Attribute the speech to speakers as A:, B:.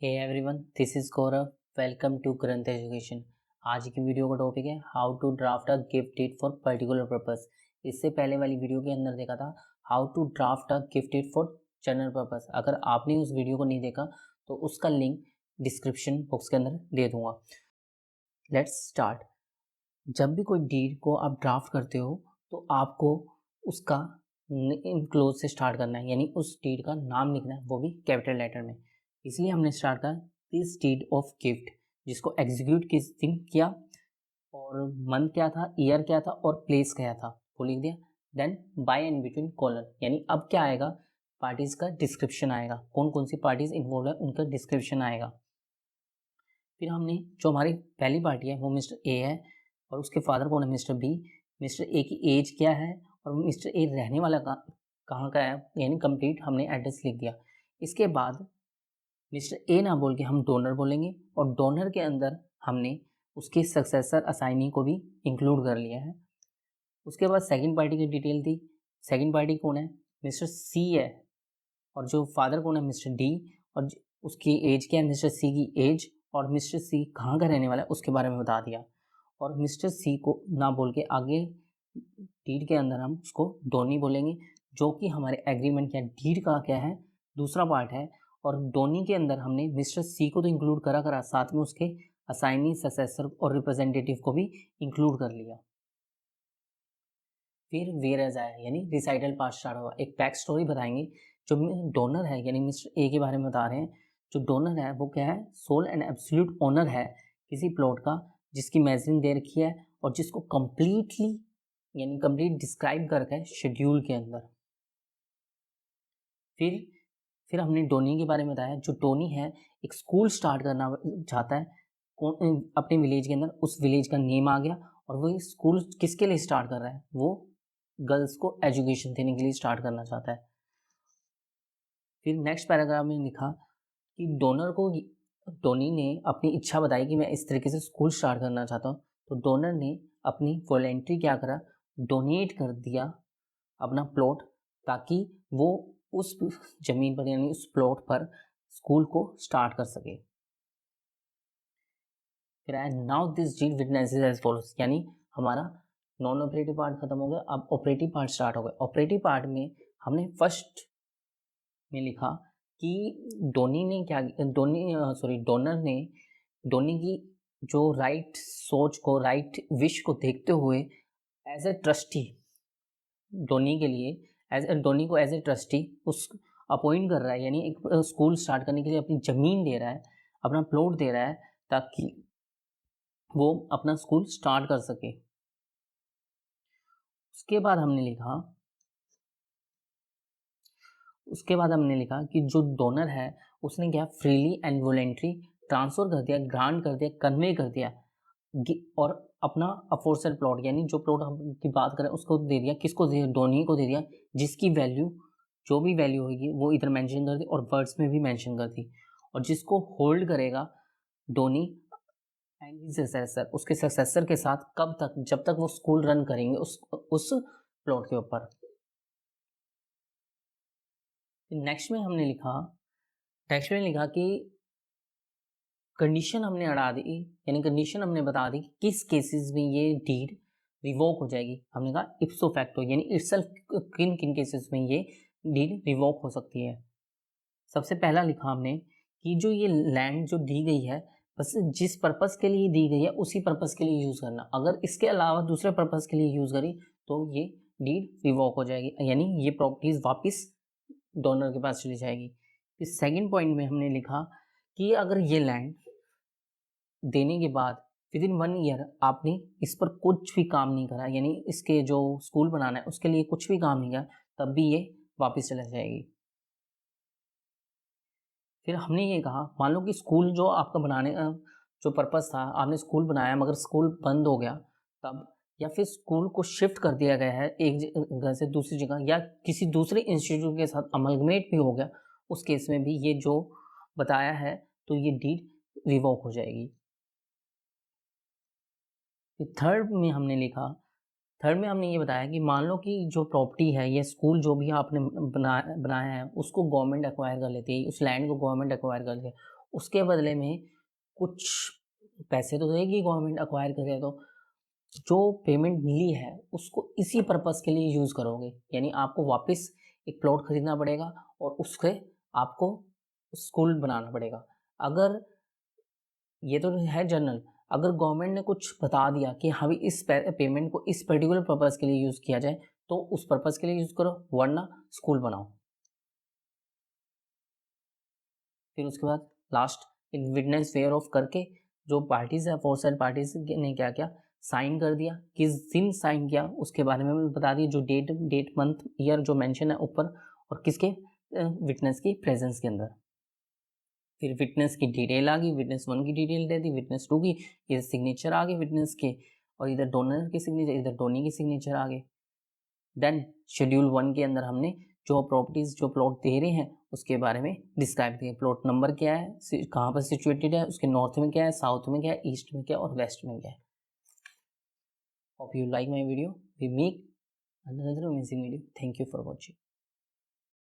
A: Hey everyone, this is Gaurav. Welcome to Granth education. आज की video का टॉपिक है how to draft a gift deed for particular purpose. इससे पहले वाली वीडियो के अंदर देखा था how to draft a gift deed for general purpose. अगर आपने उस वीडियो को नहीं देखा तो उसका लिंक डिस्क्रिप्शन बॉक्स के अंदर दे दूंगा। Let's start. जब भी कोई डीड को आप ड्राफ्ट करते हो तो आपको उसका क्लोज से स्टार्ट करना है, यानी उस डीड का नाम लिखना है, वो भी कैपिटल लेटर में। इसलिए हमने स्टार्ट करा दिस डीड ऑफ गिफ्ट, जिसको एग्जीक्यूट किस दिन किया और मंथ क्या था, ईयर क्या था और प्लेस क्या था वो लिख दिया। Then by and between colon, यानी अब क्या आएगा, पार्टीज का डिस्क्रिप्शन आएगा, कौन कौन सी पार्टीज इन्वॉल्व है उनका डिस्क्रिप्शन आएगा। फिर हमने जो हमारी पहली पार्टी है वो मिस्टर ए है और उसके फादर कौन है, मिस्टर बी। मिस्टर ए की एज क्या है और मिस्टर ए रहने वाला कहाँ का है, यानी कंप्लीट हमने एड्रेस लिख दिया। इसके बाद मिस्टर ए ना बोल के हम डोनर बोलेंगे और डोनर के अंदर हमने उसके सक्सेसर असाइनी को भी इंक्लूड कर लिया है। उसके बाद सेकंड पार्टी की डिटेल थी। सेकंड पार्टी कौन है, मिस्टर सी है और जो फादर कौन है, मिस्टर डी, और उसकी एज क्या है, मिस्टर सी की एज, और मिस्टर सी कहाँ का रहने वाला है उसके बारे में बता दिया। और मिस्टर सी को ना बोल के आगे डीड के अंदर हम उसको डोनी बोलेंगे, जो कि हमारे एग्रीमेंट या डीड का क्या है, दूसरा पार्ट है। और डोनी के अंदर हमने मिस्टर सी को तो इंक्लूड करा साथ में उसके असाइनी, सक्सेसर और रिप्रेजेंटेटिव को भी इंक्लूड कर लिया। फिर वेयर एज आया, यानी रिसाइटल पार्ट स्टार्ट होगा। एक बैक स्टोरी बताएंगे। जो डोनर है यानी मिस्टर ए के बारे में बता रहे हैं, जो डोनर है वो क्या है, सोल एंड एब्सोल्यूट ओनर है किसी प्लॉट का, जिसकी मेजरिंग दे रखी है और जिसको कंप्लीटली यानी कंप्लीट डिस्क्राइब करके है शेड्यूल के अंदर। फिर हमने डोनी के बारे में बताया। जो डोनी है एक स्कूल स्टार्ट करना चाहता है अपने विलेज के अंदर, उस विलेज का नेम आ गया और वो स्कूल किसके लिए स्टार्ट कर रहा है, वो गर्ल्स को एजुकेशन देने के लिए स्टार्ट करना चाहता है। फिर नेक्स्ट पैराग्राफ में लिखा कि डोनर को डोनी ने अपनी इच्छा बताई कि मैं इस तरीके से स्कूल स्टार्ट करना चाहता हूँ। तो डोनर ने अपनी वॉलेंट्री क्या करा, डोनेट कर दिया अपना प्लॉट, ताकि वो उस जमीन पर यानी उस प्लॉट पर स्कूल को स्टार्ट कर सके। फिर आया now this deed witnesses as follows, यानी हमारा नॉन ऑपरेटिव पार्ट खत्म हो गया, अब ऑपरेटिव पार्ट स्टार्ट हो गया। ऑपरेटिव पार्ट में हमने फर्स्ट में लिखा कि डोनी ने क्या, डोनर ने डोनी की जो राइट सोच को, राइट विश को देखते हुए एज ए ट्रस्टी डोनी के लिए, डोनी को एज ए ट्रस्टी उस अपॉइंट कर रहा है, यानी एक स्कूल स्टार्ट करने के लिए अपनी ज़मीन दे रहा है, अपना प्लॉट दे रहा है, ताकि वो अपना स्कूल स्टार्ट कर सके। उसके बाद हमने लिखा कि जो डोनर है उसने क्या फ्रीली एंड वॉलेंट्री ट्रांसफर कर दिया, ग्रांट कर दिया, कन्वे कर दिया और अपना अफोर्सेड प्लॉट, यानी जो प्लॉट हम की बात करें उसको दे दिया, किसको दे दिया, डोनी को दे दिया, जिसकी वैल्यू जो भी वैल्यू होगी वो इधर मेंशन कर दी और वर्ड्स में भी मेंशन कर दी। और जिसको होल्ड करेगा डोनी एंड हिज सक्सेसर, उसके सक्सेसर के साथ कब तक, जब तक वो स्कूल रन करेंगे उस प्लॉट के ऊपर। नेक्स्ट में लिखा कि कंडीशन हमने अड़ा दी, यानी कंडीशन हमने बता दी कि किस केसेस में ये डीड रिवोक हो जाएगी। हमने कहा इप्सो फैक्टो, यानी इटसेल्फ किन किन केसेस में ये डीड रिवोक हो सकती है। सबसे पहला लिखा हमने कि जो ये लैंड जो दी गई है, बस जिस पर्पस के लिए दी गई है उसी पर्पस के लिए यूज़ करना, अगर इसके अलावा दूसरे पर्पस के लिए यूज़ करी तो ये डीड रिवोक हो जाएगी, यानी ये प्रॉपर्टीज वापस डोनर के पास चली जाएगी। फिर सेकंड पॉइंट में हमने लिखा कि अगर ये लैंड देने के बाद विद इन 1 ईयर आपने इस पर कुछ भी काम नहीं करा, यानी इसके जो स्कूल बनाना है उसके लिए कुछ भी काम नहीं किया, तब भी ये वापस चला जाएगी। फिर हमने ये कहा, मान लो कि स्कूल जो आपका बनाने जो पर्पस था, आपने स्कूल बनाया मगर स्कूल बंद हो गया तब, या फिर स्कूल को शिफ्ट कर दिया गया है एक जगह से दूसरी जगह, या किसी दूसरे इंस्टीट्यूट के साथ अमलगमेट भी हो गया, उस केस में भी ये जो बताया है तो ये डीड रिवोक हो जाएगी। थर्ड में हमने ये बताया कि मान लो कि जो प्रॉपर्टी है, ये स्कूल जो भी आपने बनाया है उसको गवर्नमेंट एक्वायर कर लेती है, उस लैंड को गवर्नमेंट एक्वायर कर लेती है उसके बदले में कुछ पैसे तो देगी गवर्नमेंट, एक्वायर करे तो जो पेमेंट मिली है उसको इसी पर्पस के लिए यूज़ करोगे, यानी आपको वापस एक प्लॉट खरीदना पड़ेगा और उससे आपको स्कूल बनाना पड़ेगा। अगर ये तो है जनरल, अगर गवर्नमेंट ने कुछ बता दिया कि हाँ भाई इस पेमेंट को इस पर्टिकुलर पर्पस के लिए यूज़ किया जाए तो उस पर्पस के लिए यूज़ करो, वरना स्कूल बनाओ। फिर उसके बाद लास्ट एक विटनेस फेयर ऑफ करके जो पार्टीज है, फोर साइड पार्टीज ने क्या किया, साइन कर दिया। किस दिन साइन किया उसके बारे में बता दिया, जो डेट मंथ ईयर जो मेंशन है ऊपर, और किसके विटनेस की प्रेजेंस के अंदर। फिर विटनेस की डिटेल आ गई, विटनेस 1 की डिटेल दे दी, विटनेस 2 की, ये सिग्नेचर आ गए विटनेस के, और इधर डोनर की सिग्नेचर, इधर डोनी की सिग्नेचर आ गए। देन शेड्यूल 1 के अंदर हमने जो प्रॉपर्टीज जो प्लॉट दे रहे हैं उसके बारे में डिस्क्राइब किया। प्लॉट नंबर क्या है, कहाँ पर सिचुएटेड है, उसके नॉर्थ में क्या है, साउथ में क्या है, ईस्ट में क्या है और वेस्ट में क्या है। Hope you like my video. We make another amazing video. Thank you for watching.